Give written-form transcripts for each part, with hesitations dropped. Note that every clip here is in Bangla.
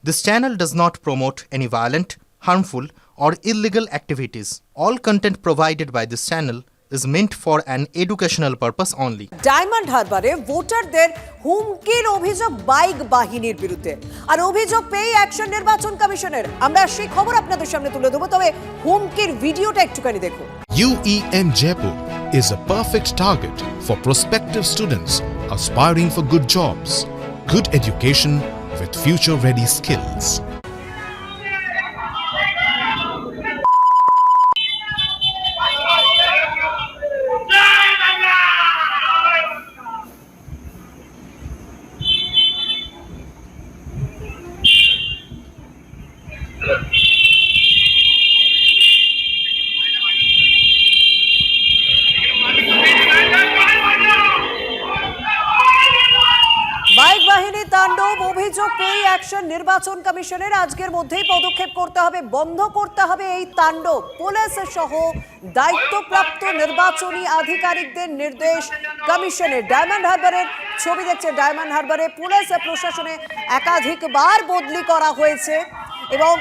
This channel does not promote any violent, harmful, or illegal activities. All content provided by this channel is meant for an educational purpose only. ডায়মন্ড হারবারে ভোটারদের হুমকির অভিযোগ বাইক বাহিনীর বিরুদ্ধে, আর অভিযোগ পেয়ে অ্যাকশন নির্বাচন কমিশনের। আমরা সেই খবর আপনাদের সামনে তুলে দেবো, তবে হুমকির ভিডিওটা একটুখানি দেখুন। UEM Jaipur is a perfect target for prospective students aspiring for good jobs, good education with future-ready skills. Bike বাহিনী তাণ্ডব অভিযোগ পেয়ে অ্যাকশন নির্বাচন কমিশনের। আজকের মধ্যেই পদক্ষেপ করতে হবে, বন্ধ করতে হবে এই তাণ্ডব। পুলিশ সহ দায়িত্বপ্রাপ্ত নির্বাচনী আধিকারিকদের নির্দেশ কমিশনের। ডায়মন্ড হারবারের ছবি দেখছে। ডায়মন্ড হারবারে পুলিশ প্রশাসনে একাধিকবার বদলি করা হয়েছে এবং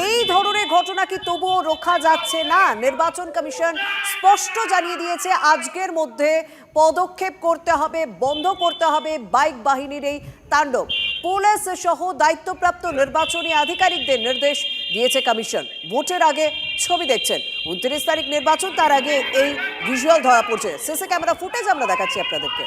এই ধরনের ঘটনা কি তবুও রোখা যাচ্ছে না? নির্বাচন কমিশন স্পষ্ট জানিয়ে দিয়েছে আজকের মধ্যে পদক্ষেপ করতে হবে, বন্ধ করতে হবে বাইক বাহিনীর এই তাণ্ডব। পুলিশ সহ দায়িত্বপ্রাপ্ত নির্বাচনী আধিকারিকদের নির্দেশ দিয়েছে কমিশন। ভোটের আগে ছবি দেখছেন, 29 তারিখ নির্বাচন, তার আগে এই ভিজুয়াল ধরা পড়ছে। সিসি ক্যামেরা ফুটেজ আমরা দেখাচ্ছি আপনাদেরকে।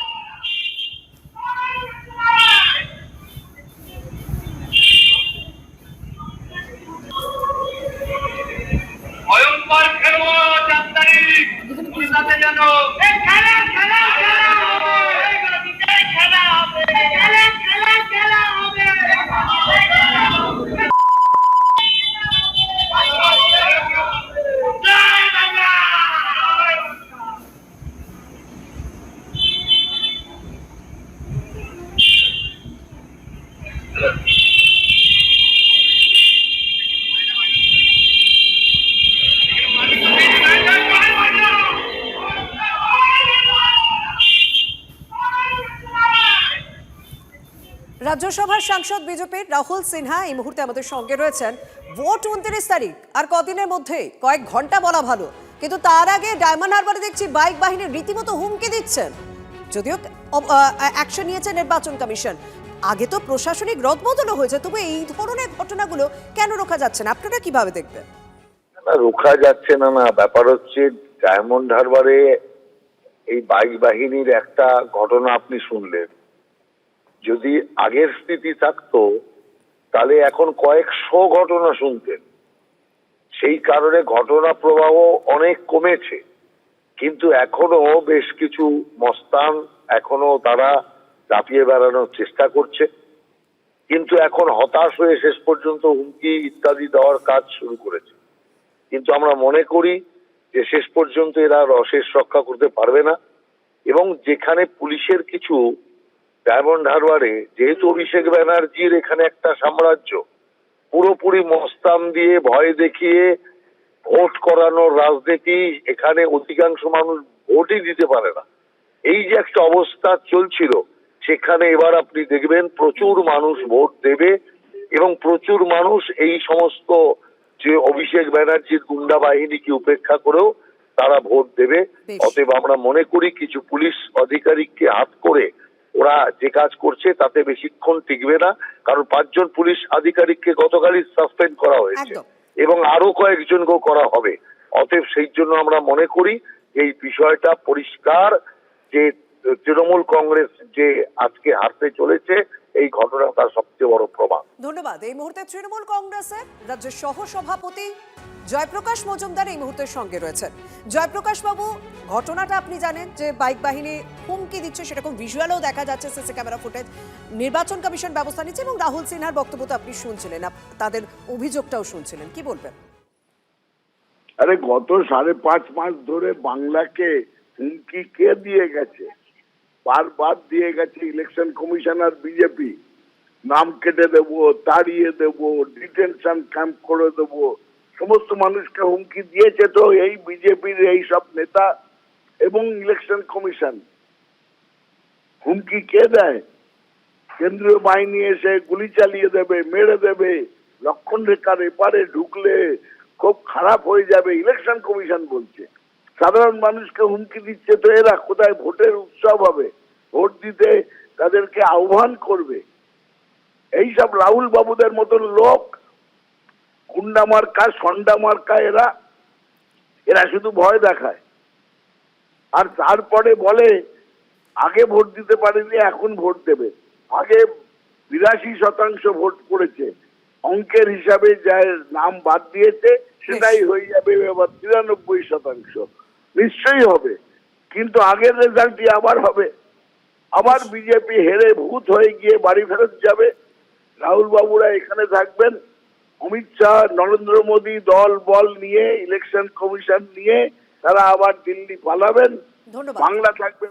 রাজ্যসভার সাংসদ বিজেপির রাহুল সিনহা এই মুহূর্তে আমাদের সঙ্গে রয়েছেন। ভোট 29 তারিখ, আর কদিনের মধ্যে, কয়েক ঘন্টা বলা ভালো, কিন্তু তার আগে ডায়মন্ড হারবারে দেখছি বাইক বাহিনীর রীতিমতো হুমকি দিচ্ছেন। যদিও অ্যাকশন নিয়েছে নির্বাচন কমিশন, আগে তো প্রশাসনিক রদবদলও হয়েছে, তবে এই ধরনের ঘটনাগুলো কেন রোখা যাচ্ছে না? আপনারা কিভাবে দেখবেন? রোখা যাচ্ছে না, ব্যাপার হচ্ছে ডায়মন্ড হারবারে এই বাইক বাহিনীর একটা ঘটনা আপনি শুনলেন। যদি আগের স্থিতি থাকতো তাহলে এখন কয়েকশো ঘটনা শুনতেন। সেই কারণে ঘটনা প্রবাহ অনেক কমেছে, কিন্তু এখনো বেশ কিছু মস্তান এখনো তারা চাপিয়ে বেড়ানোর চেষ্টা করছে। কিন্তু এখন হতাশ হয়ে শেষ পর্যন্ত হুমকি ইত্যাদি দেওয়ার কাজ শুরু করেছে। কিন্তু আমরা মনে করি যে শেষ পর্যন্ত এরা শেষ রক্ষা করতে পারবে না। এবং যেখানে পুলিশের কিছু ডায়মন্ড হারবারে, যেহেতু অভিষেক ব্যানার্জির এখানে একটা সাম্রাজ্য, পুরোপুরি মস্তান দিয়ে ভয় দেখিয়ে ভোট করানোর রাজনীতি, এখানে অধিকাংশ মানুষ ভোটই দিতে পারে না। এই যে একটা অবস্থা চলছিল, সেখানে এবার আপনি দেখবেন প্রচুর মানুষ ভোট দেবে এবং প্রচুর মানুষ এই সমস্ত যে অভিষেক ব্যানার্জির গুন্ডা বাহিনীকে উপেক্ষা করেও তারা ভোট দেবে। অতএব আমরা মনে করি কিছু পুলিশ আধিকারিককে হাত করে ওরা যে কাজ করছে তাতে বেশিক্ষণ টিকবে না, কারণ 5 জন পুলিশ আধিকারিককে গতকালই সাসপেন্ড করা হয়েছে এবং আরো কয়েকজনকেও করা হবে। অতএব সেই জন্য আমরা মনে করি এই বিষয়টা পরিষ্কার যে তৃণমূল কংগ্রেস যে আজকে হারতে চলেছে, এই ঘটনা তার সবচেয়ে বড় প্রমাণ। ধন্যবাদ। এই মুহূর্তে তৃণমূল কংগ্রেসের রাজ্য সহ সভাপতি জয়প্রকাশ মজুমদার এই মুহূর্তের সঙ্গে রয়েছেন। জয়প্রকাশ বাবু, ঘটনাটা আপনি জানেন যে বাইক বাহিনী হুমকি দিচ্ছে, সেরকম ভিজুয়ালও দেখা যাচ্ছে, সিসি ক্যামেরা ফুটেজ। নির্বাচন কমিশন ব্যবস্থা নিচ্ছে এবং রাহুল সিনহার বক্তব্য তো আপনি শুনছিলেন, তাদের অভিযোগটাও শুনছিলেন, কি বলবেন? আরে গত 5.5 মাস ধরে বাংলাকে হুমকি কে দিয়ে গেছে? বারবার দিয়ে গেছে ইলেকশন কমিশনার বিজেপি। নাম কেটে দেবো, তাড়িয়ে দেবো, ডিটেনশন ক্যাম্প করে দেবো, সমস্ত মানুষকে হুমকি দিয়েছে তো এই বিজেপির এই সব নেতা এবং ইলেকশন কমিশন। হুমকি কে দেয়? কেন্দ্রীয় বাহিনী এসে গুলি চালিয়ে দেবে, মেরে দেবে, লক্ষণ রেখার এপারে ঢুকলে খুব খারাপ হয়ে যাবে, ইলেকশন কমিশন বলছে। সাধারণ মানুষকে হুমকি দিচ্ছে, তো এরা কোথায় ভোটের উৎসব হবে, ভোট দিতে তাদেরকে আহ্বান করবে? এইসব রাহুল বাবুদের মতন লোক, গুন্ডা মার্কা, সন্ডা মার্কা, এরা শুধু ভয় দেখায়। আর তারপরে বলে আগে ভোট দিতে পারেনি, এখন ভোট দেবে। আগে 82% ভোট পড়েছে, অঙ্কের হিসাবে যার নাম বাদ দিয়েছে সেটাই হয়ে যাবে এবার 93%। নিশ্চয়ই হবে, কিন্তু আগের রেজাল্টই আবার হবে। আবার বিজেপি হেরে ভূত হয়ে গিয়ে বাড়ি ফেরত যাবে। রাহুল বাবুরা এখানে থাকবেন, অমিত শাহ, নরেন্দ্র মোদী দল বল নিয়ে, ইলেকশন কমিশন নিয়ে তারা আবার দিল্লি পালাবেন, ধন্যবাদ। বাংলা থাকবে।